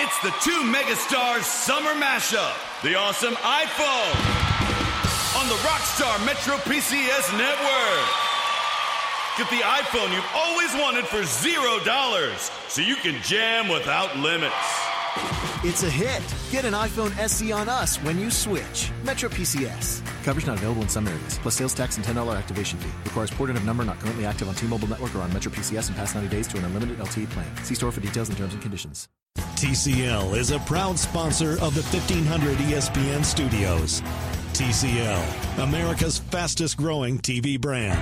It's the two megastars summer mashup. The awesome iPhone on the Rockstar Metro PCS network. Get the iPhone you've always wanted for $0 so you can jam without limits. It's a hit. Get an iPhone SE on us when you switch. Metro PCS. Coverage not available in some areas, plus sales tax and $10 activation fee. Requires port of number not currently active on T-Mobile network or on Metro PCS in past 90 days to an unlimited LTE plan. See store for details and terms and conditions. TCL is a proud sponsor of the 1500 ESPN studios. TCL, America's fastest growing TV brand.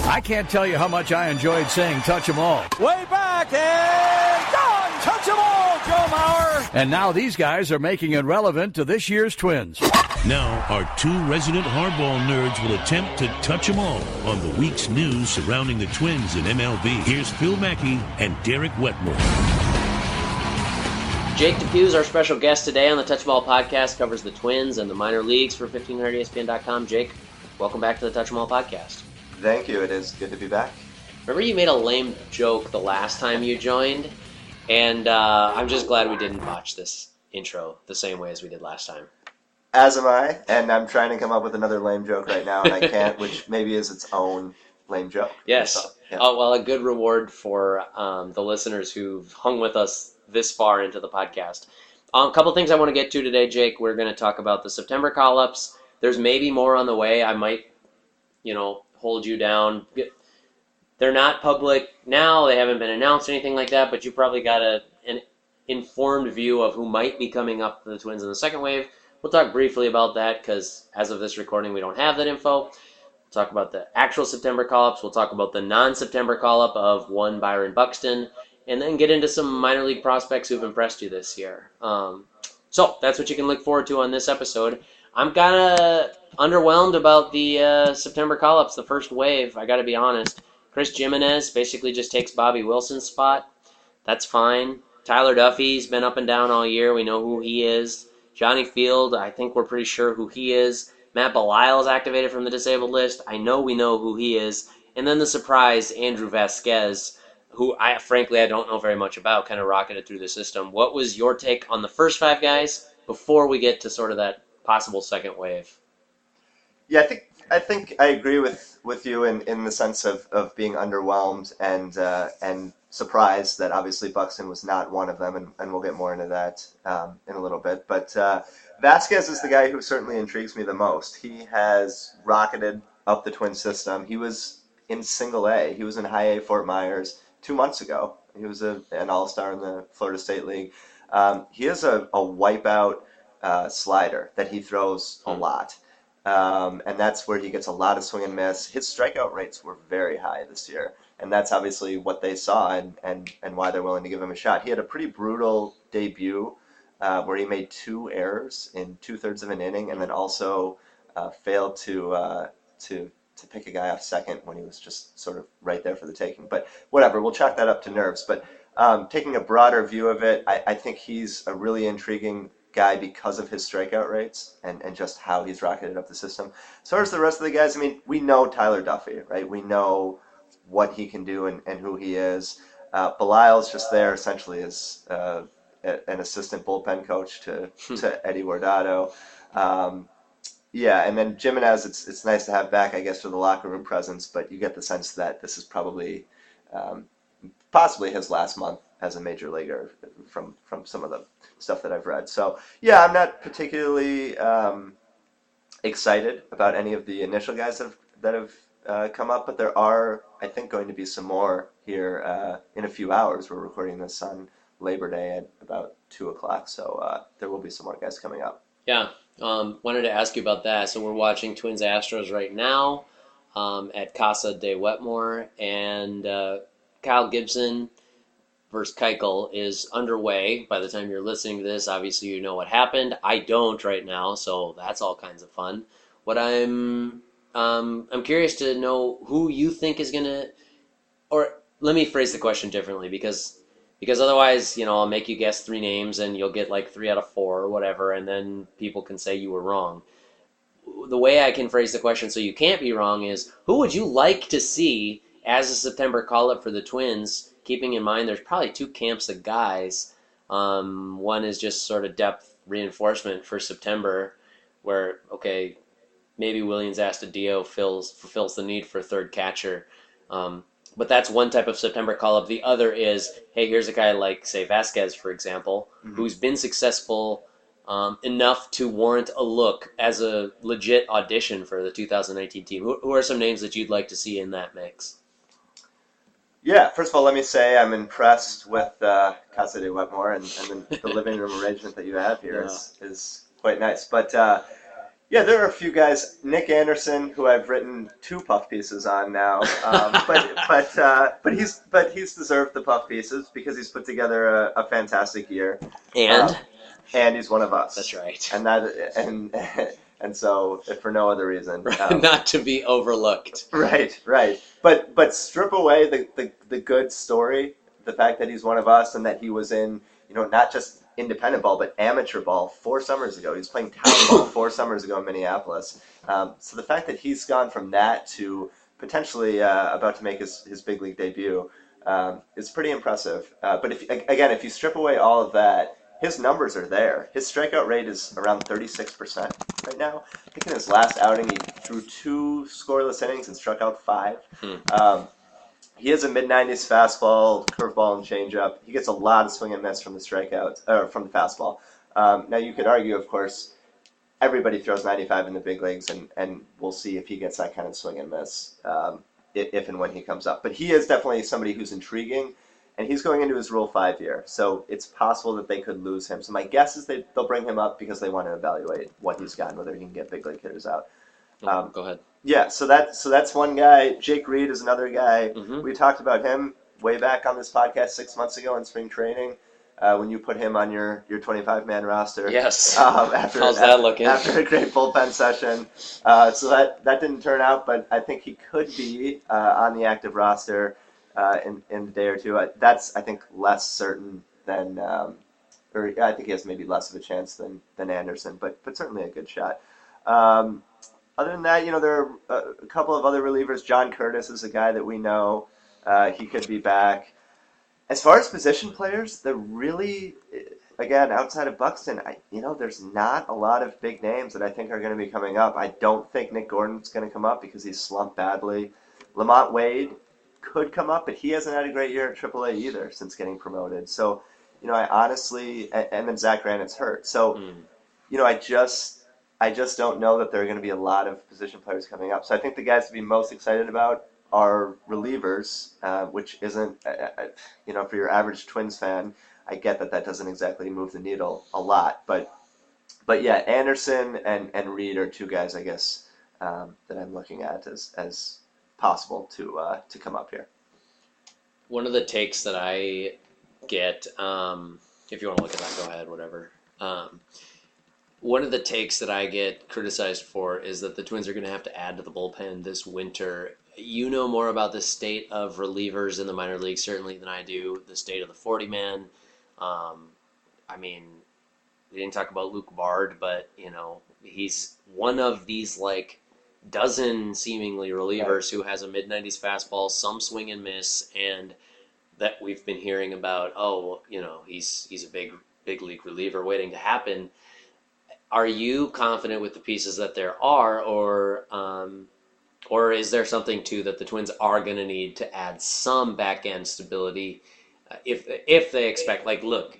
I can't tell you how much I enjoyed saying touch 'em all. Way back and done! Touch 'em all, Joe Mauer! And now these guys are making it relevant to this year's Twins. Now, our two resident hardball nerds will attempt to touch them all on the week's news surrounding the Twins in MLB. Here's Phil Mackey and Derek Wetmore. Jake Depue is our special guest today on the Touch 'em All podcast, covers the Twins and the minor leagues for 1500ESPN.com. Jake, welcome back to the Touch 'em All podcast. Thank you. It is good to be back. Remember you made a lame joke the last time you joined, and I'm just glad we didn't botch this intro the same way as we did last time. As am I, and I'm trying to come up with another lame joke right now, and I can't, which maybe is its own lame joke. Yes. So, yeah. Oh, well, a good reward for the listeners who've hung with us this far into the podcast. A couple things I want to get to today, Jake. We're going to talk about the September call-ups. There's maybe more on the way. I might, hold you down. They're not public now. They haven't been announced or anything like that, but you probably got an informed view of who might be coming up for the Twins in the second wave. We'll talk briefly about that because as of this recording, we don't have that info. We'll talk about the actual September call-ups. We'll talk about the non-September call-up of one Byron Buxton, and then get into some minor league prospects who've impressed you this year. So that's what you can look forward to on this episode. I'm kind of underwhelmed about the September call-ups, the first wave, I got to be honest. Chris Jimenez basically just takes Bobby Wilson's spot. That's fine. Tyler Duffey's been up and down all year. We know who he is. Johnny Field, I think we're pretty sure who he is. Matt Belisle is activated from the disabled list. I know we know who he is. And then the surprise, Andrew Vasquez, who I don't know very much about, kind of rocketed through the system. What was your take on the first five guys before we get to sort of that possible second wave? Yeah, I think I agree with you in the sense of being underwhelmed and surprised that obviously Buxton was not one of them, and we'll get more into that in a little bit. But Vasquez is the guy who certainly intrigues me the most. He has rocketed up the Twin system. He was in Single A. He was in High A Fort Myers 2 months ago. He was an all-star in the Florida State League. He has a wipeout slider that he throws a lot. And that's where he gets a lot of swing and miss. His strikeout rates were very high this year, and that's obviously what they saw and why they're willing to give him a shot. He had a pretty brutal debut where he made 2 errors in 2/3 of an inning, and then also failed to pick a guy off second when he was just sort of right there for the taking. But whatever, we'll chalk that up to nerves. But taking a broader view of it, I think he's a really intriguing guy because of his strikeout rates and just how he's rocketed up the system. As far as the rest of the guys, I mean, we know Tyler Duffey, right? We know what he can do and who he is. Belisle's just there essentially as an assistant bullpen coach to Eddie Guardado. And then Jimenez, it's nice to have back, I guess, for the locker room presence, but you get the sense that this is probably possibly his last month as a major leaguer from some of the stuff that I've read. So, yeah, I'm not particularly excited about any of the initial guys that have come up, but there are, I think, going to be some more here in a few hours. We're recording this on Labor Day at about 2 o'clock, so there will be some more guys coming up. Yeah, wanted to ask you about that. So we're watching Twins Astros right now at Casa de Wetmore, and Kyle Gibson versus Keuchel is underway. By the time you're listening to this, obviously you know what happened. I don't right now, so that's all kinds of fun. What I'm curious to know who you think is gonna, or let me phrase the question differently because otherwise, I'll make you guess 3 names and you'll get like 3 out of 4 or whatever, and then people can say you were wrong. The way I can phrase the question so you can't be wrong is, who would you like to see as a September call-up for the Twins keeping in mind there's probably two camps of guys. One is just sort of depth reinforcement for September, where, okay, maybe Williams Astudillo fulfills the need for a third catcher. But that's one type of September call-up. The other is, hey, here's a guy like, say, Vasquez, for example, who's been successful enough to warrant a look as a legit audition for the 2019 team. Who are some names that you'd like to see in that mix? Yeah, first of all, let me say I'm impressed with Casa de Wetmore, and the living room arrangement that you have here is quite nice. But yeah, there are a few guys. Nick Anderson, who I've written 2 puff pieces on now, but he's deserved the puff pieces because he's put together a fantastic year. And he's one of us. That's right. And so, if for no other reason, not to be overlooked. Right. But strip away the good story, the fact that he's one of us, and that he was in, not just independent ball, but amateur ball 4 summers ago. He was playing town ball 4 summers ago in Minneapolis. So the fact that he's gone from that to potentially about to make his big league debut is pretty impressive. But if you strip away all of that, his numbers are there. His strikeout rate is around 36% right now. I think in his last outing, he threw 2 scoreless innings and struck out 5. He has a mid-90s fastball, curveball, and changeup. He gets a lot of swing and miss from the from the fastball. Now, you could argue, of course, everybody throws 95 in the big leagues, and we'll see if he gets that kind of swing and miss if and when he comes up. But he is definitely somebody who's intriguing. And he's going into his Rule 5 year, so it's possible that they could lose him. So my guess is they'll bring him up because they want to evaluate what he's got and whether he can get big league hitters out. Go ahead. Yeah, so that's one guy. Jake Reed is another guy. We talked about him way back on this podcast 6 months ago in spring training when you put him on your 25-man roster. Yes. How's that looking? After a great bullpen session. So that didn't turn out, but I think he could be on the active roster in a day or two. That's, I think, less certain than, or I think he has maybe less of a chance than Anderson, but certainly a good shot. Other than that, there are a couple of other relievers. John Curtis is a guy that we know. He could be back. As far as position players, they're really, again, outside of Buxton, there's not a lot of big names that I think are going to be coming up. I don't think Nick Gordon's going to come up because he's slumped badly. Lamont Wade could come up, but he hasn't had a great year at AAA either since getting promoted. So, I honestly, and then Zach Granite's hurt. So, I just don't know that there are going to be a lot of position players coming up. So I think the guys to be most excited about are relievers, which isn't, for your average Twins fan, I get that doesn't exactly move the needle a lot. But yeah, Anderson and Reed are 2 guys, I guess, that I'm looking at as possible to come up here. One of the takes that I get, if you want to look at that, go ahead, whatever. One of the takes that I get criticized for is that the Twins are going to have to add to the bullpen this winter. You know more about the state of relievers in the minor leagues certainly than I do, the state of the 40-man. We didn't talk about Luke Bard, but, he's one of these, dozen seemingly relievers who has a mid-90s fastball, some swing and miss, and that we've been hearing about, he's a big league reliever waiting to happen. Are you confident with the pieces that there are, or is there something too that the Twins are going to need to add some back-end stability if they expect, look,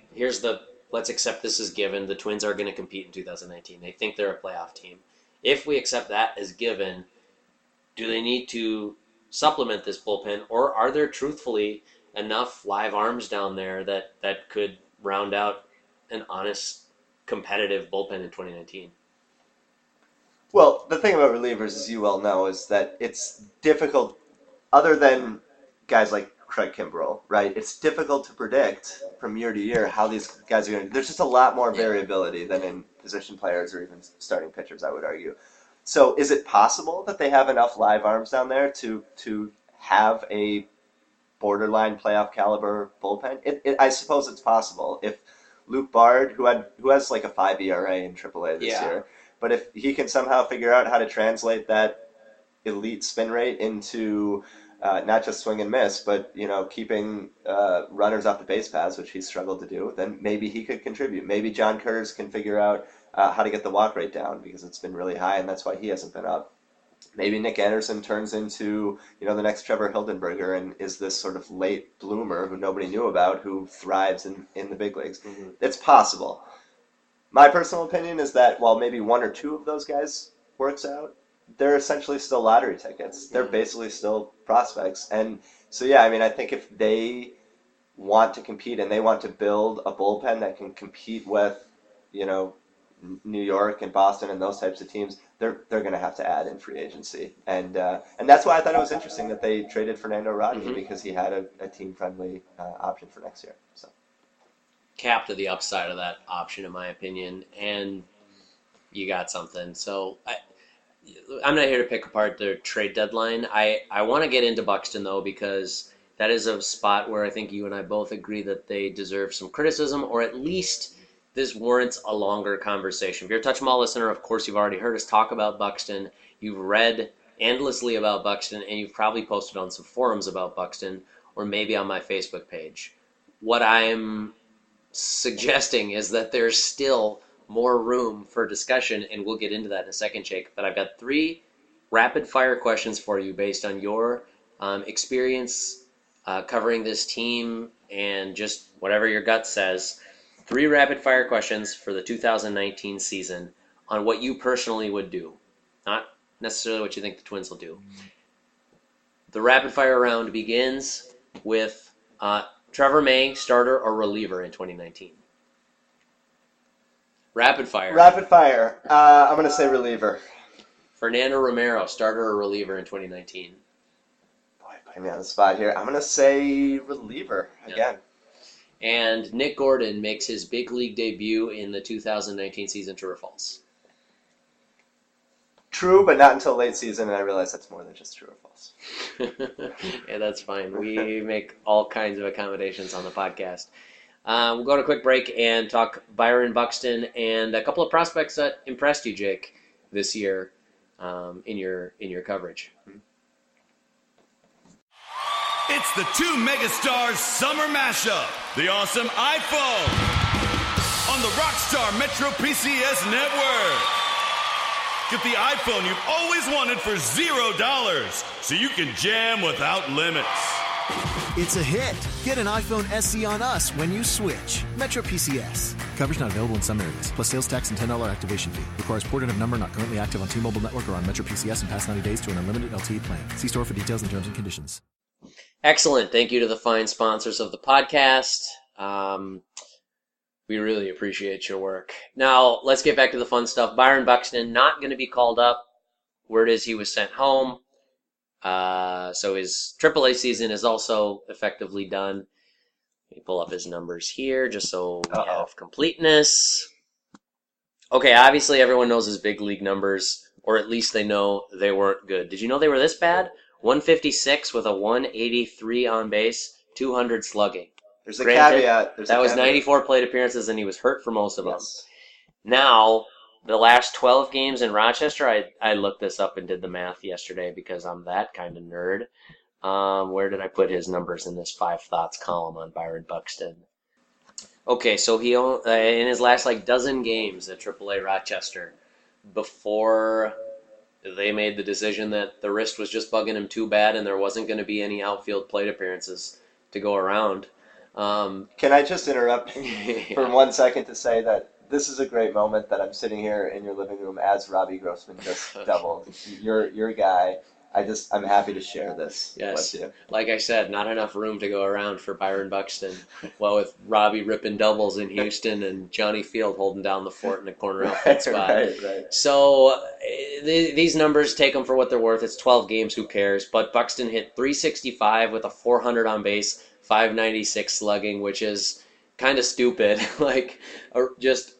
let's accept this as given, the Twins are going to compete in 2019. They think they're a playoff team. If we accept that as given, do they need to supplement this bullpen, or are there truthfully enough live arms down there that could round out an honest, competitive bullpen in 2019? Well, the thing about relievers, as you well know, is that it's difficult, other than guys like Craig Kimbrell, right? It's difficult to predict from year to year how these guys are going to... There's just a lot more variability than in position players or even starting pitchers, I would argue. So is it possible that they have enough live arms down there to have a borderline playoff caliber bullpen? I suppose it's possible. If Luke Bard, who has a 5 ERA in AAA this year, but if he can somehow figure out how to translate that elite spin rate into not just swing and miss, but keeping runners off the base paths, which he's struggled to do, then maybe he could contribute. Maybe John Kurz can figure out how to get the walk rate down because it's been really high, and that's why he hasn't been up. Maybe Nick Anderson turns into the next Trevor Hildenberger and is this sort of late bloomer who nobody knew about who thrives in the big leagues. Mm-hmm. It's possible. My personal opinion is that while maybe one or two of those guys works out, they're essentially still lottery tickets. They're basically still prospects. And so, yeah, I mean, I think if they want to compete and they want to build a bullpen that can compete with, New York and Boston and those types of teams, they're going to have to add in free agency. And that's why I thought it was interesting that they traded Fernando Rodney because he had a team-friendly option for next year. So cap to the upside of that option, in my opinion, and you got something. So I'm not here to pick apart their trade deadline. I want to get into Buxton, though, because that is a spot where I think you and I both agree that they deserve some criticism, or at least this warrants a longer conversation. If you're a Touch 'em All listener, of course, you've already heard us talk about Buxton. You've read endlessly about Buxton, and you've probably posted on some forums about Buxton, or maybe on my Facebook page. What I'm suggesting is that there's still more room for discussion, and we'll get into that in a second, Jake. But I've got 3 rapid-fire questions for you based on your experience covering this team and just whatever your gut says. 3 rapid-fire questions for the 2019 season on what you personally would do, not necessarily what you think the Twins will do. The rapid-fire round begins with Trevor May, starter or reliever in 2019? Rapid fire. Rapid fire. I'm going to say reliever. Fernando Romero, starter or reliever in 2019? Boy, putting me on the spot here. I'm going to say reliever again. And Nick Gordon makes his big league debut in the 2019 season. True or false? True, but not until late season, and I realize that's more than just true or false. Yeah, that's fine. We make all kinds of accommodations on the podcast. We'll go to a quick break and talk Byron Buxton and a couple of prospects that impressed you, Jake, this year in your coverage. It's the 2 megastars summer mashup, the awesome iPhone on the Rockstar Metro PCS network. Get the iPhone you've always wanted for $0 so you can jam without limits. It's a hit. Get an iPhone SE on us when you switch. Metro PCS. Coverage not available in some areas, plus sales tax and $10 activation fee. Requires port-in of number not currently active on T-Mobile network or on Metro PCS in past 90 days to an unlimited LTE plan. See store for details and terms and conditions. Excellent. Thank you to the fine sponsors of the podcast. We really appreciate your work. Now, let's get back to the fun stuff. Byron Buxton not going to be called up. Word is he was sent home. So his AAA season is also effectively done. Let me pull up his numbers here just so we have completeness. Okay, obviously everyone knows his big league numbers, or at least they know they weren't good. Did you know they were this bad? 156 with a 183 on base, 200 slugging. There's a caveat. That was 94 plate appearances, and he was hurt for most of them. Now, the last 12 games in Rochester, I looked this up and did the math yesterday because I'm that kind of nerd. Where did I put his numbers in this 5 thoughts column on Byron Buxton? Okay, so he in his last dozen games at AAA Rochester, before they made the decision that the wrist was just bugging him too bad and there wasn't going to be any outfield plate appearances to go around. Can I just interrupt for 1 second to say that this is a great moment that I'm sitting here in your living room as Robbie Grossman just doubled. You're a guy. I'm happy to share this with you. Like I said, not enough room to go around for Byron Buxton. Well, with Robbie ripping doubles in Houston and Johnny Field holding down the fort in the corner outfield spot. Right. So these numbers, take them for what they're worth. It's 12 games, who cares? But Buxton hit 365 with a 400 on base, 596 slugging, which is kind of stupid. Just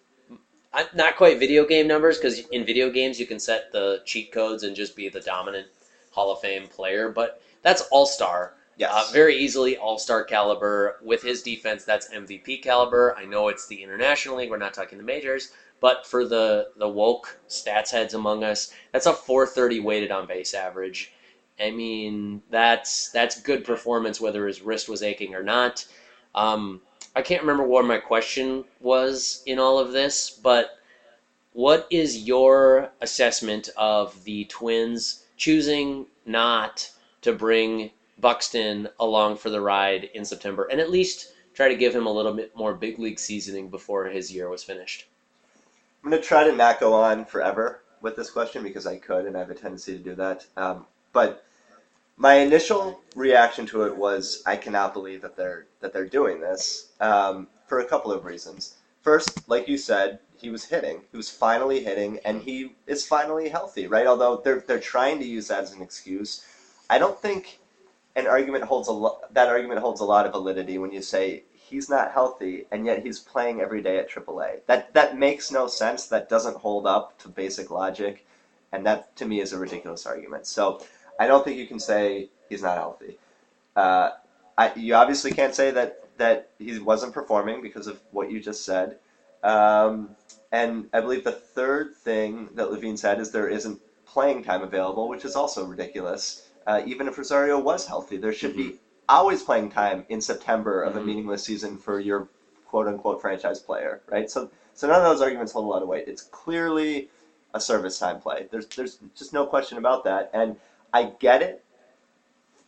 not quite video game numbers, because in video games you can set the cheat codes and just be the dominant Hall of Fame player, but that's all-star. Yes. Very easily all-star caliber. With his defense, that's MVP caliber. I know it's the International League, we're not talking the majors, but for the woke stats heads among us, that's a 430 weighted on base average. I mean, that's good performance, whether his wrist was aching or not. I can't remember what my question was in all of this, but what is your assessment of the Twins choosing not to bring Buxton along for the ride in September and at least try to give him a little bit more big league seasoning before his year was finished? I'm going to try to not go on forever with this question because I could, and I have a tendency to do that. But my initial reaction to it was, I cannot believe that they're doing this for a couple of reasons. First, like you said, he was hitting. He was finally hitting, and he is finally healthy, right? Although they're trying to use that as an excuse, I don't think that argument holds a lot of validity when you say he's not healthy and yet he's playing every day at AAA. That makes no sense. That doesn't hold up to basic logic, and that to me is a ridiculous argument. So I don't think you can say he's not healthy. You obviously can't say that he wasn't performing because of what you just said. And I believe the third thing that Levine said is there isn't playing time available, which is also ridiculous. Even if Rosario was healthy, there should be always playing time in September of a meaningless season for your quote-unquote franchise player, right? So none of those arguments hold a lot of weight. It's clearly a service time play. There's just no question about that. And I get it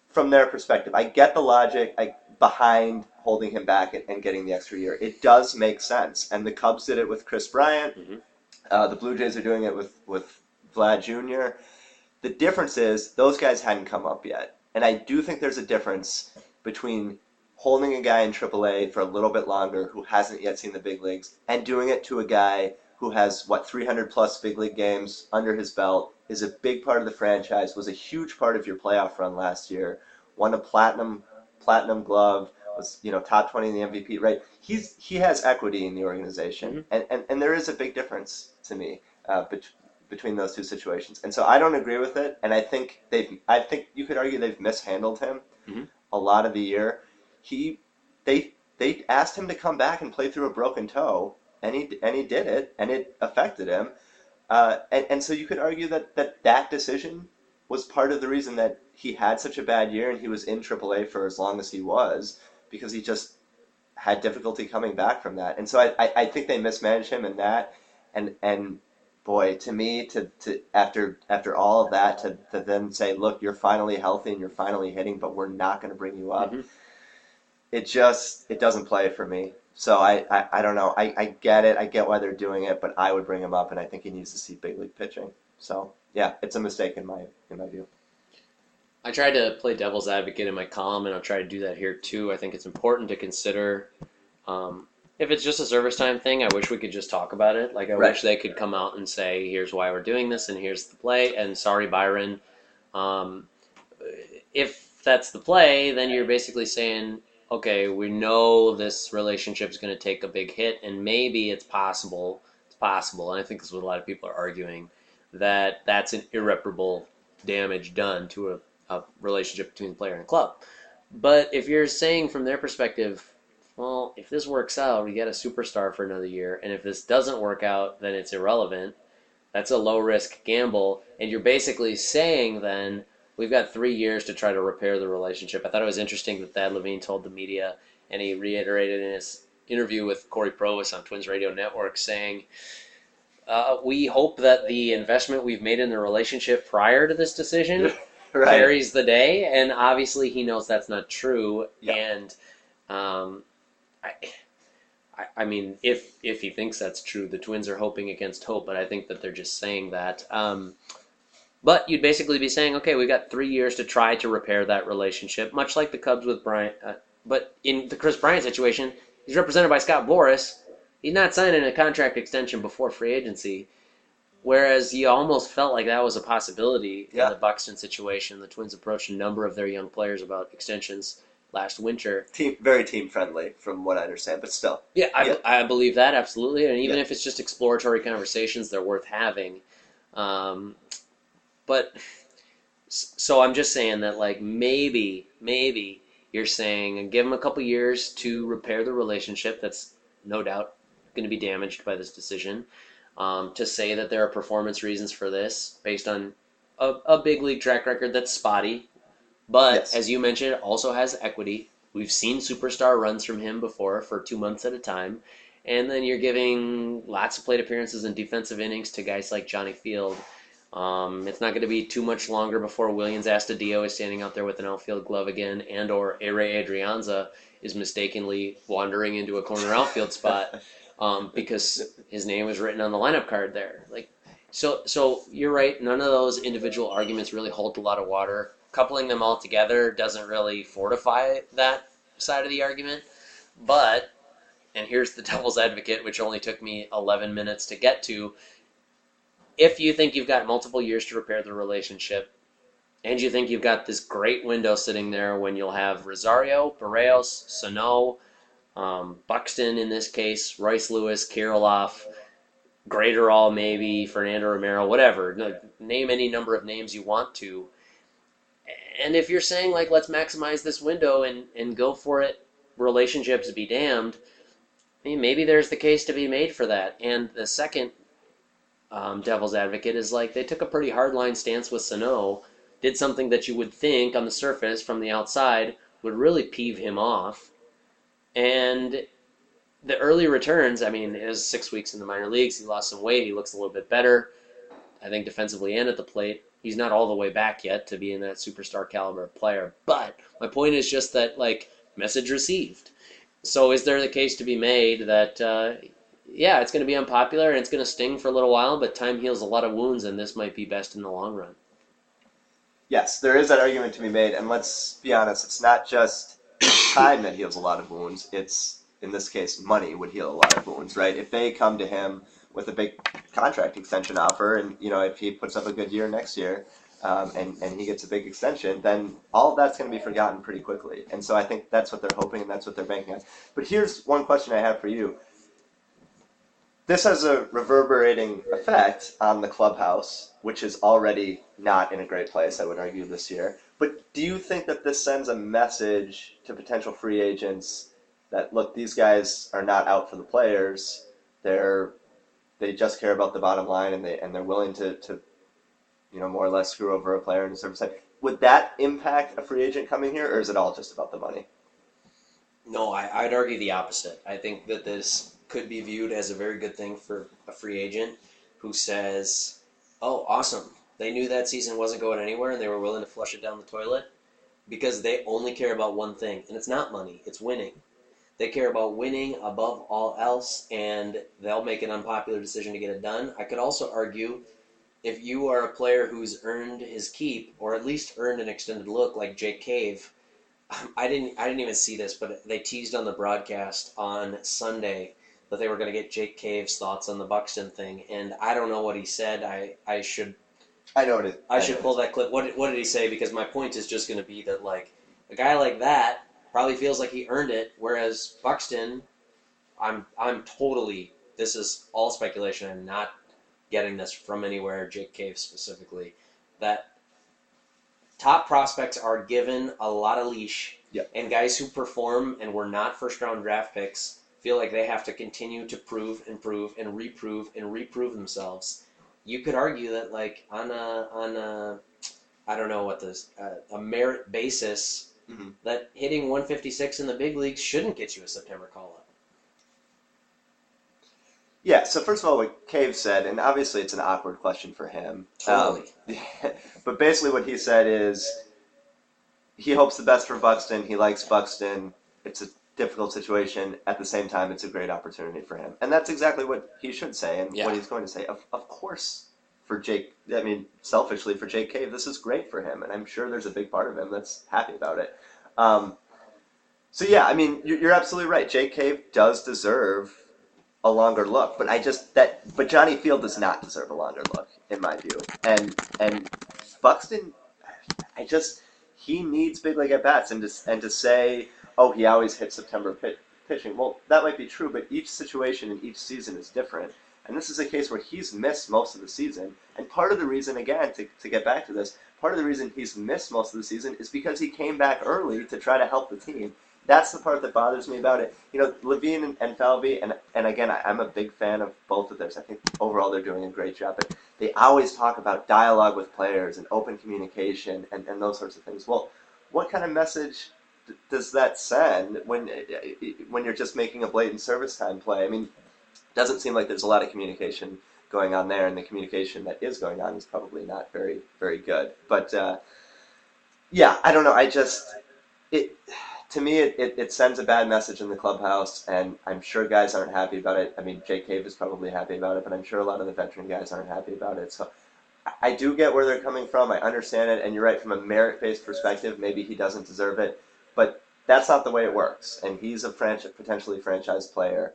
from their perspective. I get the logic behind holding him back and getting the extra year. It does make sense. And the Cubs did it with Kris Bryant. The Blue Jays are doing it with Vlad Jr. The difference is those guys hadn't come up yet. And I do think there's a difference between holding a guy in AAA for a little bit longer who hasn't yet seen the big leagues and doing it to a guy who has, 300-plus big league games under his belt, is a big part of the franchise, was a huge part of your playoff run last year, won a platinum glove, was top 20 in the MVP, right? He has equity in the organization, and there is a big difference to me between those two situations. And so I don't agree with it, and I think you could argue they've mishandled him a lot of the year. They asked him to come back and play through a broken toe, and he did it, and it affected him. And so you could argue that decision was part of the reason that he had such a bad year and he was in AAA for as long as he was, because he just had difficulty coming back from that. And so I think they mismanaged him in that. And boy, to me, to after all of that, to then say, look, you're finally healthy and you're finally hitting, but we're not going to bring you up. It doesn't play for me. So I don't know. I get it. I get why they're doing it, but I would bring him up, and I think he needs to see big league pitching. So yeah, it's a mistake in my view. I tried to play devil's advocate in my column, and I'll try to do that here too. I think it's important to consider if it's just a service time thing. I wish we could just talk about it. Like I wish they could come out and say, "Here's why we're doing this, and here's the play." And sorry, Byron. If that's the play, then you're basically saying, okay, we know this relationship is going to take a big hit, and maybe it's possible, and I think this is what a lot of people are arguing, that that's an irreparable damage done to a relationship between the player and club. But if you're saying from their perspective, well, if this works out, we get a superstar for another year, and if this doesn't work out, then it's irrelevant, that's a low-risk gamble, and you're basically saying then, we've got 3 years to try to repair the relationship. I thought it was interesting that Thad Levine told the media, and he reiterated in his interview with Corey Provis on Twins Radio Network, saying, we hope that the investment we've made in the relationship prior to this decision carries the day, and obviously he knows that's not true. And I mean, if he thinks that's true, the Twins are hoping against hope, but I think that they're just saying that. But you'd basically be saying, okay, we've got 3 years to try to repair that relationship, much like the Cubs with Bryant. But in the Kris Bryant situation, he's represented by Scott Boras. He's not signing a contract extension before free agency, whereas you almost felt like that was a possibility in the Buxton situation. The Twins approached a number of their young players about extensions last winter. Very team-friendly, from what I understand, but still. Yeah, I believe that, absolutely. And even if it's just exploratory conversations, they're worth having. But so I'm just saying that, like, maybe you're saying give them a couple years to repair the relationship that's no doubt going to be damaged by this decision, to say that there are performance reasons for this based on a big league track record that's spotty, but Yes. as you mentioned, it also has equity. We've seen superstar runs from him before for 2 months at a time. And then you're giving lots of plate appearances and defensive innings to guys like Johnny Field. It's not going to be too much longer before Willians Astudillo is standing out there with an outfield glove again, and or Ray Adrianza is mistakenly wandering into a corner outfield spot because his name was written on the lineup card there. So you're right. None of those individual arguments really hold a lot of water. Coupling them all together doesn't really fortify that side of the argument. But, and here's the devil's advocate, which only took me 11 minutes to get to. If you think you've got multiple years to repair the relationship, and you think you've got this great window sitting there when you'll have Rosario, Barrios, Sano, Buxton in this case, Royce Lewis, Kirilloff, Graterol maybe, Fernando Romero, whatever. Name any number of names you want to. And if you're saying, like, let's maximize this window and go for it, relationships be damned, I mean, maybe there's the case to be made for that. And the second devil's advocate is, like, they took a pretty hardline stance with Sano, did something that you would think on the surface from the outside would really peeve him off. And the early returns, I mean, it was 6 weeks in the minor leagues. He lost some weight. He looks a little bit better, I think, defensively and at the plate. He's not all the way back yet to being that superstar caliber player. But my point is just that, like, message received. So is there the case to be made that, yeah, it's going to be unpopular and it's going to sting for a little while, but time heals a lot of wounds and this might be best in the long run? Yes, there is that argument to be made. And let's be honest, it's not just time that heals a lot of wounds. It's, in this case, money would heal a lot of wounds, right? If they come to him with a big contract extension offer, and if he puts up a good year next year, and he gets a big extension, then all of that's going to be forgotten pretty quickly. And so I think that's what they're hoping, and that's what they're banking on. But here's one question I have for you. This has a reverberating effect on the clubhouse, which is already not in a great place, I would argue, this year. But do you think that this sends a message to potential free agents that, look, these guys are not out for the players, they just care about the bottom line, and they're willing to more or less screw over a player in a certain side? Would that impact a free agent coming here, or is it all just about the money? No, I'd argue the opposite. I think that this could be viewed as a very good thing for a free agent who says, oh, awesome, they knew that season wasn't going anywhere and they were willing to flush it down the toilet because they only care about one thing, and it's not money, it's winning. They care about winning above all else, and they'll make an unpopular decision to get it done. I could also argue, if you are a player who's earned his keep, or at least earned an extended look, like Jake Cave, I didn't even see this, but they teased on the broadcast on Sunday that they were going to get Jake Cave's thoughts on the Buxton thing, and I don't know what he said. I should pull that clip. What did he say? Because my point is just going to be that, like, a guy like that probably feels like he earned it, whereas Buxton, I'm totally, this is all speculation, I'm not getting this from anywhere, Jake Cave specifically, that top prospects are given a lot of leash, and guys who perform and were not first-round draft picks feel like they have to continue to prove and prove and reprove themselves. You could argue that, like, on a I don't know what this, a merit basis, that hitting 156 in the big leagues shouldn't get you a September call-up. Yeah, so first of all, what Cave said, and obviously it's an awkward question for him. Totally. But basically what he said is he hopes the best for Buxton. He likes Buxton. It's a difficult situation. At the same time, it's a great opportunity for him. And that's exactly what he should say and what he's going to say. Of course, for Jake, I mean, selfishly for Jake Cave, this is great for him. And I'm sure there's a big part of him that's happy about it. So yeah, I mean, you're absolutely right. Jake Cave does deserve a longer look, but Johnny Field does not deserve a longer look, in my view. And Buxton, he needs big league at bats, and to say, oh, he always hits September pitching. Well, that might be true, but each situation and each season is different. And this is a case where he's missed most of the season. And part of the reason, again, to get back to this, part of the reason he's missed most of the season is because he came back early to try to help the team. that's the part that bothers me about it. Levine and Falvey, and again, I'm a big fan of both of theirs. I think overall they're doing a great job. But they always talk about dialogue with players and open communication and those sorts of things. Well, what kind of message does that send when you're just making a blatant service time play? I mean, it doesn't seem like there's a lot of communication going on there, and the communication that is going on is probably not very, very good. But yeah, I don't know. To me, it sends a bad message in the clubhouse, and I'm sure guys aren't happy about it. I mean, Jake Cave is probably happy about it, but I'm sure a lot of the veteran guys aren't happy about it. So I do get where they're coming from. I understand it, and you're right, from a merit-based perspective, maybe he doesn't deserve it, but that's not the way it works, and he's a potentially franchise player.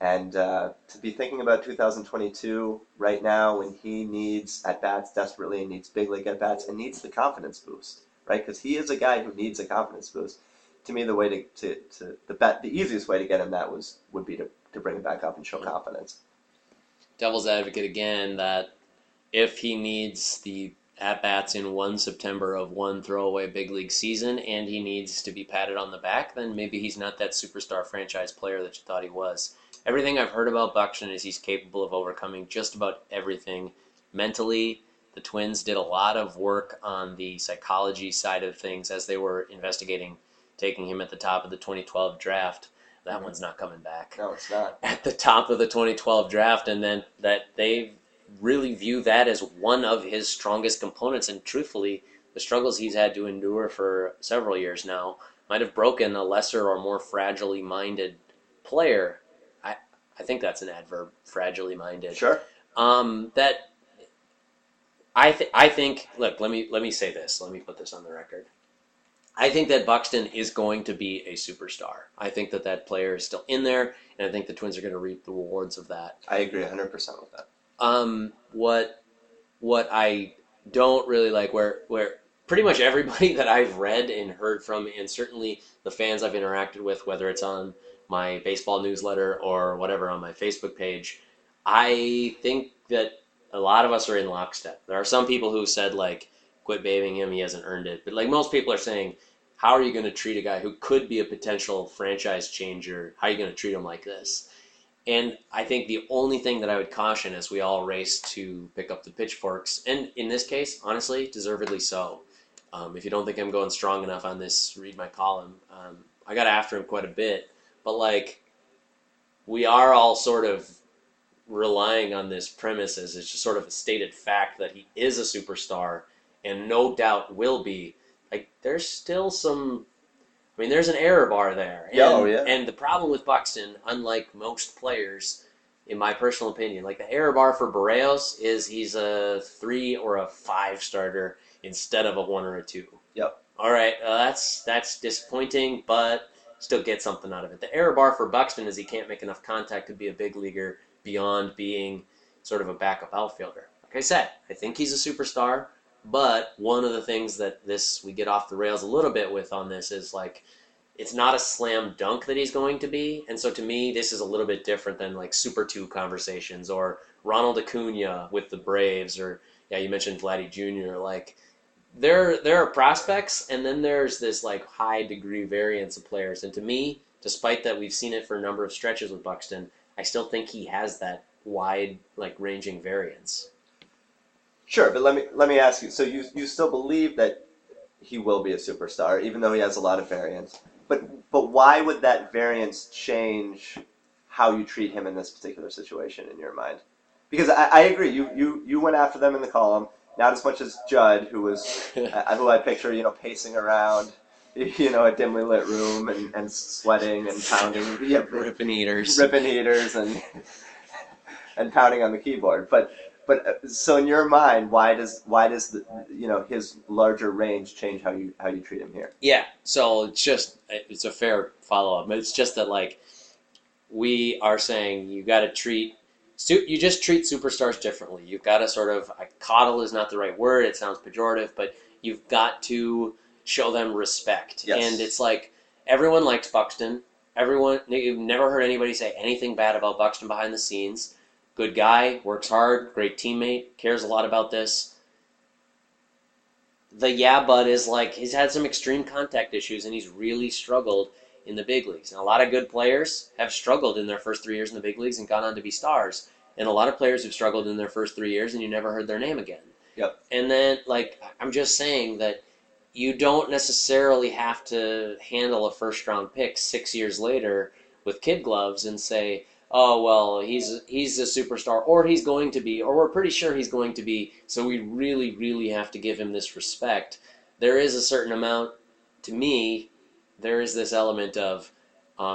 And to be thinking about 2022 right now when he needs at-bats desperately and needs big league at-bats and needs the confidence boost, right? Because he is a guy who needs a confidence boost. To me, the easiest way to get him that would be to bring him back up and show confidence. Devil's advocate again, that if he needs the at-bats in one September of one throwaway big league season and he needs to be patted on the back, then maybe he's not that superstar franchise player that you thought he was. Everything I've heard about Buxton is he's capable of overcoming just about everything mentally. The Twins did a lot of work on the psychology side of things as they were investigating taking him at the top of the 2012 draft. That one's not coming back. No, it's not. At the top of the 2012 draft, and then that they really view that as one of his strongest components. And truthfully, the struggles he's had to endure for several years now might have broken a lesser or more fragilely minded player. I think that's an adverb, fragilely minded. Sure. That I think. Look, let me say this. Let me put this on the record. I think that Buxton is going to be a superstar. I think that player is still in there, and I think the Twins are going to reap the rewards of that. I agree 100% with that. What I don't really like, where pretty much everybody that I've read and heard from, and certainly the fans I've interacted with, whether it's on my baseball newsletter or whatever on my Facebook page, I think that a lot of us are in lockstep. There are some people who said, like, quit babying him, he hasn't earned it. But like most people are saying, how are you going to treat a guy who could be a potential franchise changer? How are you going to treat him like this? And I think the only thing that I would caution as we all race to pick up the pitchforks, and in this case, honestly, deservedly so. If you don't think I'm going strong enough on this, read my column. I got after him quite a bit. But like, we are all sort of relying on this premise as it's just sort of a stated fact that he is a superstar and no doubt will be. Like, there's still there's an error bar there. And, and the problem with Buxton, unlike most players, in my personal opinion, like the error bar for Barrios is he's a 3 or a 5 starter instead of a 1 or a 2. Yep. All right, that's disappointing, but still get something out of it. The error bar for Buxton is he can't make enough contact to be a big leaguer beyond being sort of a backup outfielder. Like I said, I think he's a superstar. But one of the things that we get off the rails a little bit with on this is, like, it's not a slam dunk that he's going to be. And so to me, this is a little bit different than like Super 2 conversations or Ronald Acuna with the Braves, or you mentioned Vladdy Jr. Like, there are prospects, and then there's this like high degree variance of players. And to me, despite that we've seen it for a number of stretches with Buxton, I still think he has that wide, like, ranging variance. Sure, but let me ask you. So you still believe that he will be a superstar, even though he has a lot of variance. But why would that variance change how you treat him in this particular situation in your mind? Because I agree. You went after them in the column, not as much as Judd, who I picture pacing around, a dimly lit room and sweating and pounding, ripping heaters, and pounding on the keyboard, But so in your mind, why does his larger range change how you treat him here? Yeah, so it's a fair follow up. It's just that, like, we are saying you just treat superstars differently. You've got to sort of, coddle is not the right word. It sounds pejorative, but you've got to show them respect. Yes. And it's like everyone likes Buxton. You've never heard anybody say anything bad about Buxton behind the scenes. Good guy, works hard, great teammate, cares a lot about this. The but is like he's had some extreme contact issues and he's really struggled. in the big leagues. And a lot of good players have struggled in their first 3 years in the big leagues and gone on to be stars. And a lot of players have struggled in their first 3 years and you never heard their name again. Yep. And then, I'm just saying that you don't necessarily have to handle a first-round pick 6 years later with kid gloves and say, oh, well, he's a superstar, or he's going to be, or we're pretty sure he's going to be, so we really, really have to give him this respect. There is a certain amount, to me, there is this element of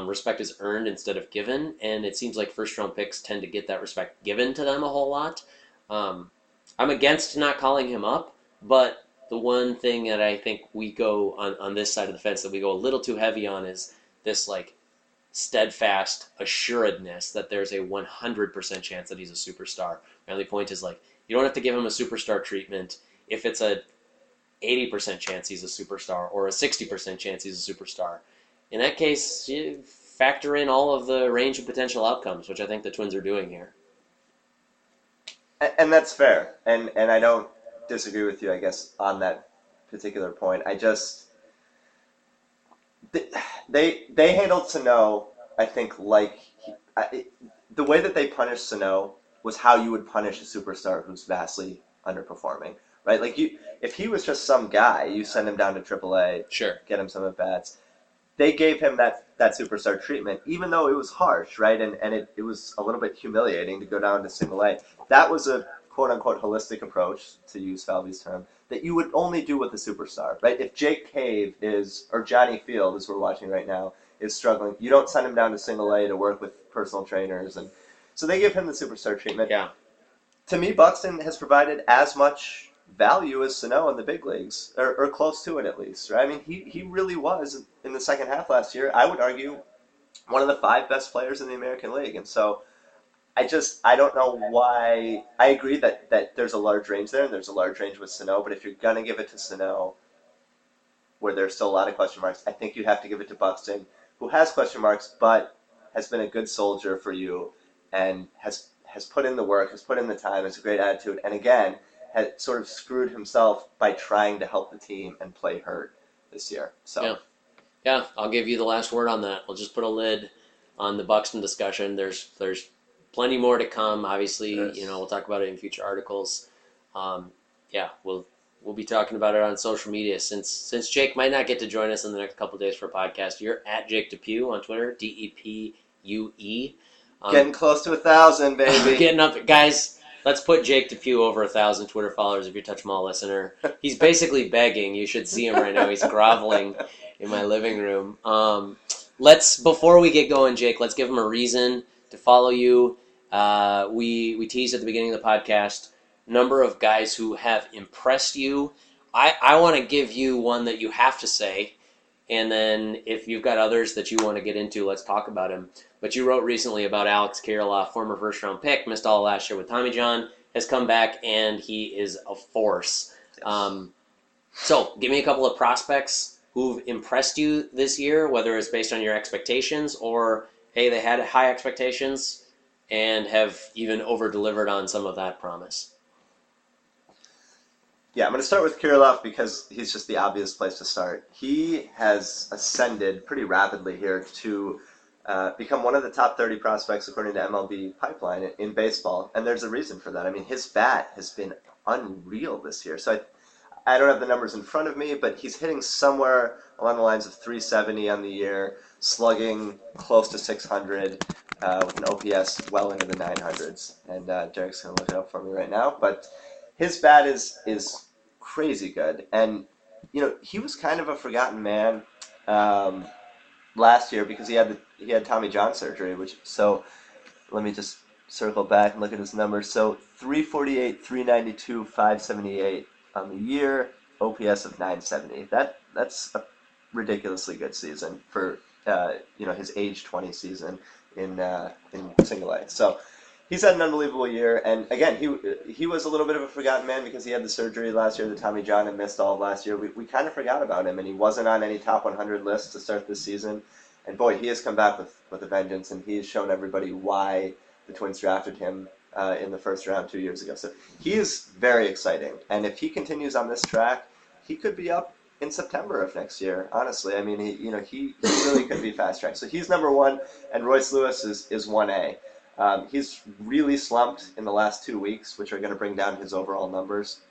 respect is earned instead of given, and it seems like first-round picks tend to get that respect given to them a whole lot. I'm against not calling him up, but the one thing that I think we go on this side of the fence that we go a little too heavy on is this, steadfast assuredness that there's a 100% chance that he's a superstar. My only point is, you don't have to give him a superstar treatment if it's a 80% chance he's a superstar or a 60% chance he's a superstar. In that case, you factor in all of the range of potential outcomes, which I think the Twins are doing here. And that's fair. And I don't disagree with you, I guess, on that particular point. I just... They handled Sano, I think, the way that they punished Sano was how you would punish a superstar who's vastly underperforming, right? If he was just some guy, you send him down to AAA, sure, get him some at-bats. They gave him that superstar treatment, even though it was harsh, right? And it was a little bit humiliating to go down to single A. That was a quote-unquote holistic approach, to use Falvey's term, that you would only do with a superstar, right? If Jake Cave or Johnny Field, as we're watching right now, is struggling, you don't send him down to single A to work with personal trainers. And so they give him the superstar treatment. Yeah. To me, Buxton has provided as much value as Sano in the big leagues, or close to it at least, right? I mean, he really was, in the second half last year, I would argue, one of the 5 best players in the American League. And so I don't know why. I agree that there's a large range there, and there's a large range with Sano, but if you're going to give it to Sano, where there's still a lot of question marks, I think you have to give it to Buxton, who has question marks, but has been a good soldier for you, and has put in the work, has put in the time, has a great attitude, and again, has sort of screwed himself by trying to help the team and play hurt this year. So, yeah, I'll give you the last word on that. We'll just put a lid on the Buxton discussion. There's plenty more to come. Obviously, we'll talk about it in future articles. We'll be talking about it on social media. Since Jake might not get to join us in the next couple of days for a podcast, you're at Jake Depue on Twitter, DEPUE. Getting close to 1,000, baby. Getting up, guys. Let's put Jake Depue over 1,000 Twitter followers if you're a Touch 'em All listener. He's basically begging. You should see him right now. He's groveling in my living room. Before we get going, Jake, let's give him a reason to follow you. We teased at the beginning of the podcast number of guys who have impressed you. I want to give you one that you have to say, and then if you've got others that you want to get into, let's talk about him. But you wrote recently about Alex Kirilloff, former first-round pick, missed all last year with Tommy John, has come back, and he is a force. So give me a couple of prospects who've impressed you this year, whether it's based on your expectations or, hey, they had high expectations and have even over-delivered on some of that promise. Yeah, I'm going to start with Kirilloff because he's just the obvious place to start. He has ascended pretty rapidly here to become one of the top 30 prospects according to MLB Pipeline in baseball, and there's a reason for that. I mean, his bat has been unreal this year. So I don't have the numbers in front of me, but he's hitting somewhere along the lines of 370 on the year, slugging close to 600, with an OPS well into the 900s. And Derek's going to look it up for me right now, but his bat is crazy good. And, he was kind of a forgotten man last year because he had Tommy John surgery, so let me just circle back and look at his numbers. So 348, 392, 578 on the year, OPS of 970. That's a ridiculously good season for his age 20 season in single A. So he's had an unbelievable year, and again, he was a little bit of a forgotten man because he had the surgery last year, the Tommy John, and missed all of last year. We kind of forgot about him, and he wasn't on any top 100 lists to start this season. And boy, he has come back with a vengeance, and he has shown everybody why the Twins drafted him in the first round 2 years ago. So he is very exciting, and if he continues on this track, he could be up in September of next year. Honestly, I mean, he really could be fast tracked. So he's number 1, and Royce Lewis is 1A. He's really slumped in the last 2 weeks, which are going to bring down his overall numbers.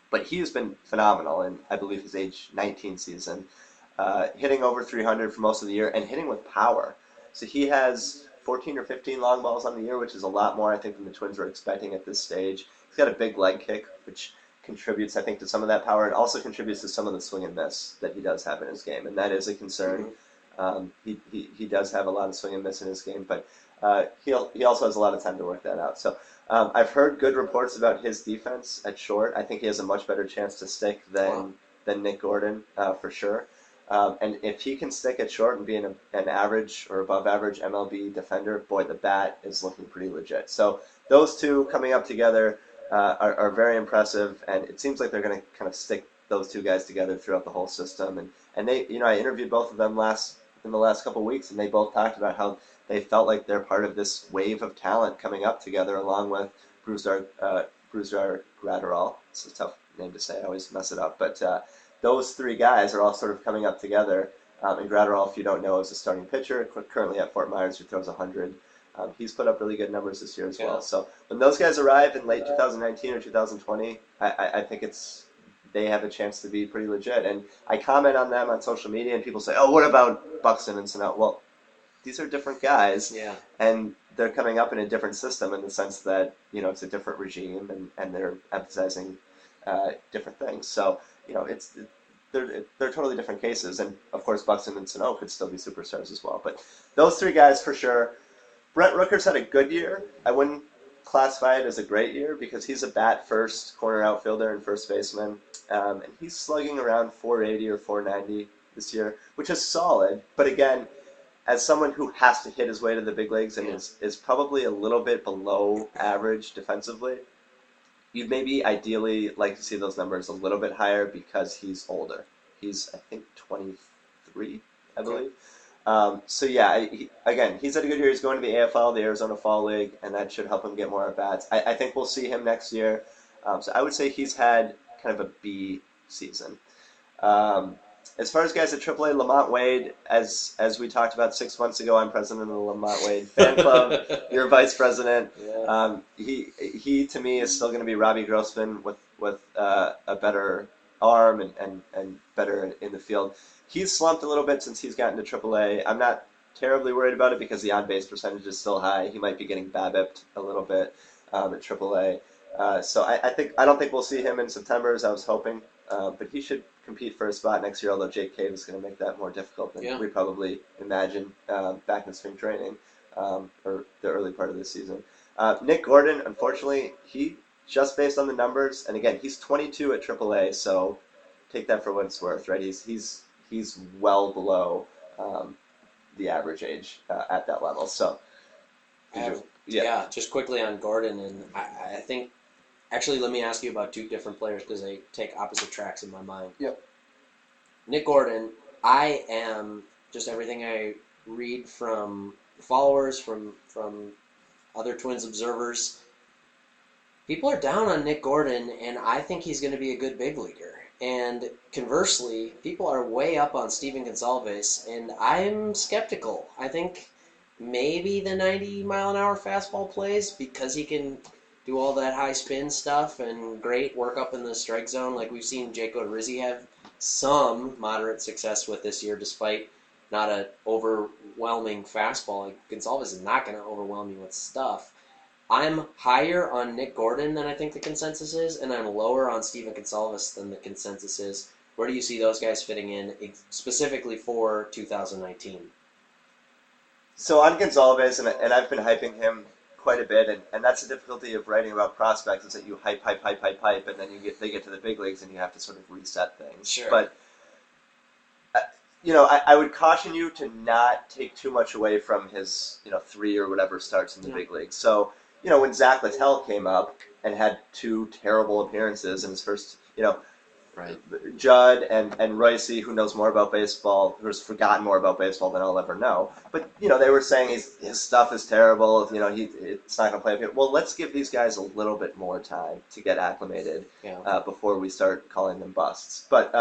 But he has been phenomenal in, I believe, his age 19 season, hitting over 300 for most of the year and hitting with power. So he has 14 or 15 long balls on the year, which is a lot more, I think, than the Twins were expecting at this stage. He's got a big leg kick, which contributes, I think, to some of that power, and also contributes to some of the swing and miss that he does have in his game, and that is a concern. He does have a lot of swing and miss in his game, but he also has a lot of time to work that out. So I've heard good reports about his defense at short. I think he has a much better chance to stick than Nick Gordon, for sure. And if he can stick at short and be an average or above average MLB defender, boy, the bat is looking pretty legit. So those two coming up together are very impressive, and it seems like they're going to kind of stick those two guys together throughout the whole system. And they, I interviewed both of them in the last couple of weeks, and they both talked about how they felt like they're part of this wave of talent coming up together, along with Brusdar Graterol. It's a tough name to say. I always mess it up, but those three guys are all sort of coming up together. And Graterol, if you don't know, is a starting pitcher currently at Fort Myers who throws 100. He's put up really good numbers this year as well. So when those guys arrive in late 2019 or 2020, I think they have a chance to be pretty legit. And I comment on them on social media, and people say, "Oh, what about Buxton and Sano?" Well, these are different guys, and they're coming up in a different system in the sense that it's a different regime, and they're emphasizing different things. So they're totally different cases, and of course Buxton and Sano could still be superstars as well. But those three guys for sure. Brent Rooker's had a good year. I wouldn't classify it as a great year because he's a bat-first corner outfielder and first baseman, and he's slugging around 480 or 490 this year, which is solid. But again, as someone who has to hit his way to the big leagues and is probably a little bit below average defensively, you'd maybe ideally like to see those numbers a little bit higher because he's older. He's, I think, 23, I believe. So yeah, he's had a good year. He's going to the AFL, the Arizona Fall League, and that should help him get more at-bats. I think we'll see him next year. So I would say he's had kind of a B season. As far as guys at AAA, Lamont Wade, as we talked about 6 months ago, I'm president of the Lamont Wade fan club. You're vice president. Yeah. He to me is still going to be Robbie Grossman with a better arm and better in the field. He's slumped a little bit since he's gotten to AAA. I'm not terribly worried about it because the on-base percentage is still high. He might be getting BABIP'd a little bit at AAA. So I don't think we'll see him in September as I was hoping, but he should compete for a spot next year, although Jake Cave is going to make that more difficult than we probably imagined back in spring training or the early part of this season. Nick Gordon, unfortunately, he just based on the numbers, and again, he's 22 at AAA, so take that for what it's worth, right? He's well below the average age at that level. So, just quickly on Gordon, and I think, actually, let me ask you about two different players because they take opposite tracks in my mind. Yep. Nick Gordon, I am just everything I read from followers, from other Twins observers. People are down on Nick Gordon, and I think he's going to be a good big leaguer. And conversely, people are way up on Steven Gonsalves, and I'm skeptical. I think maybe the 90-mile-an-hour fastball plays because he can do all that high spin stuff and great work up in the strike zone like we've seen Jake Odorizzi have some moderate success with this year despite not an overwhelming fastball. Like Gonsalves is not going to overwhelm you with stuff. I'm higher on Nick Gordon than I think the consensus is, and I'm lower on Steven Gonsalves than the consensus is. Where do you see those guys fitting in specifically for 2019? So on Gonsalves, and I've been hyping him quite a bit, and that's the difficulty of writing about prospects is that you hype, and then they get to the big leagues and you have to sort of reset things. Sure. But I would caution you to not take too much away from his 3 or whatever starts in the big leagues. So when Zach Littell came up and had 2 terrible appearances in his first, right. Judd and Royce, who knows more about baseball, who's forgotten more about baseball than I'll ever know. But, they were saying his stuff is terrible, it's not going to play. Well, let's give these guys a little bit more time to get acclimated before we start calling them busts. But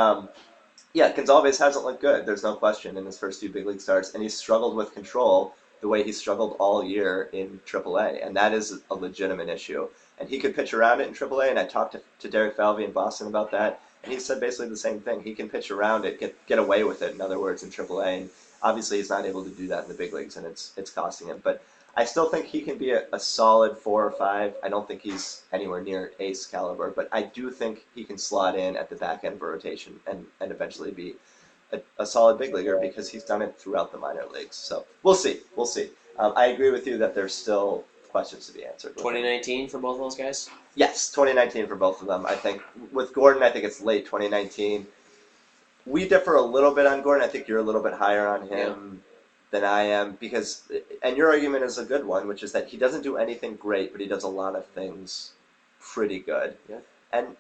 Yeah, Gonzalez hasn't looked good. There's no question in his first 2 big league starts, and he's struggled with control the way he struggled all year in AAA, and that is a legitimate issue. And he could pitch around it in AAA, and I talked to Derek Falvey in Boston about that, and he said basically the same thing. He can pitch around it, get away with it, in other words, in AAA, and obviously he's not able to do that in the big leagues, and it's costing him. But I still think he can be a solid 4 or 5. I don't think he's anywhere near ace caliber, but I do think he can slot in at the back end of a rotation and eventually be a solid big leaguer because he's done it throughout the minor leagues. So we'll see. I agree with you that there's still questions to be answered. 2019 for both of those guys? Yes, 2019 for both of them. I think with Gordon, I think it's late 2019. We differ a little bit on Gordon. I think you're a little bit higher on him than I am because, and your argument is a good one, which is that he doesn't do anything great, but he does a lot of things pretty good. Yeah.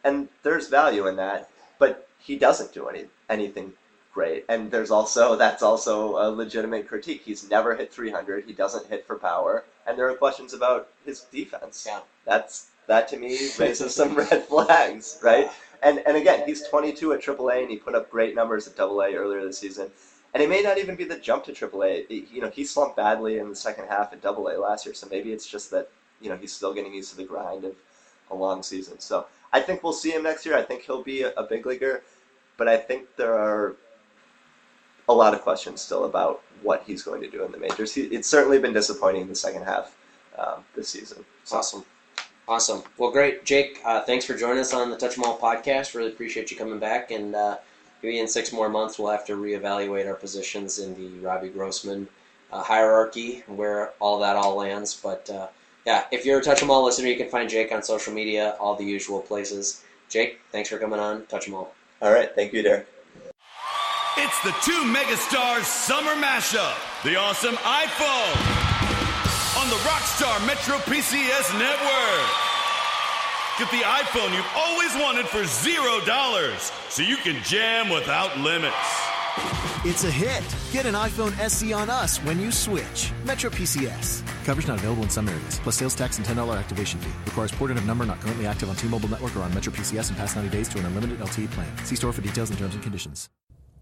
And there's value in that, but he doesn't do anything great. And that's also a legitimate critique. He's never hit 300. He doesn't hit for power. And there are questions about his defense. Yeah. That to me raises some red flags, right? And again, he's 22 at AAA, and he put up great numbers at AA earlier this season. And it may not even be the jump to AAA. He slumped badly in the second half at AA last year, so maybe it's just that he's still getting used to the grind of a long season. So I think we'll see him next year. I think he'll be a big leaguer, but I think there are a lot of questions still about what he's going to do in the majors. It's certainly been disappointing in the second half this season. So. Awesome. Well, great. Jake, thanks for joining us on the Touch 'Em All podcast. Really appreciate you coming back. And maybe in 6 more months, we'll have to reevaluate our positions in the Robbie Grossman hierarchy, where all lands. But, if you're a Touch 'Em All listener, you can find Jake on social media, all the usual places. Jake, thanks for coming on Touch 'Em All. All right. Thank you, Derek. It's the 2 megastars summer mashup, the awesome iPhone, on the Rockstar Metro PCS network. Get the iPhone you've always wanted for $0, so you can jam without limits. It's a hit. Get an iPhone SE on us when you switch. Metro PCS. Coverage not available in some areas, plus sales tax and $10 activation fee. Requires porting of number not currently active on T-Mobile network or on Metro PCS in past 90 days to an unlimited LTE plan. See store for details and terms and conditions.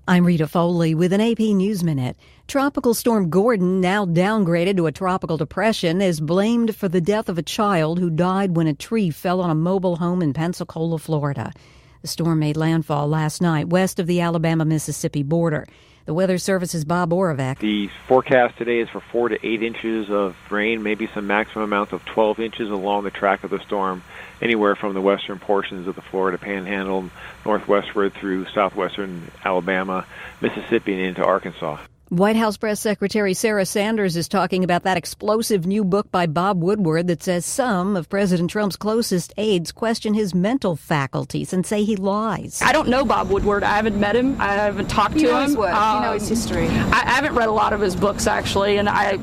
I'm Rita Foley with an AP News Minute. Tropical Storm Gordon, now downgraded to a tropical depression, is blamed for the death of a child who died when a tree fell on a mobile home in Pensacola, Florida. The storm made landfall last night west of the Alabama-Mississippi border. The Weather Service's Bob Oravec. The forecast today is for 4 to 8 inches of rain, maybe some maximum amounts of 12 inches along the track of the storm, anywhere from the western portions of the Florida Panhandle, northwestward through southwestern Alabama, Mississippi, and into Arkansas. White House Press Secretary Sarah Sanders is talking about that explosive new book by Bob Woodward that says some of President Trump's closest aides question his mental faculties and say he lies. I don't know Bob Woodward. I haven't met him. I haven't talked to him. You know his history. I haven't read a lot of his books, actually, and I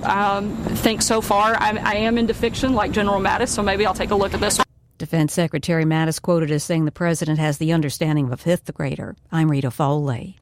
think so far I am into fiction like General Mattis, so maybe I'll take a look at this one. Defense Secretary Mattis quoted as saying the president has the understanding of a fifth grader. I'm Rita Foley.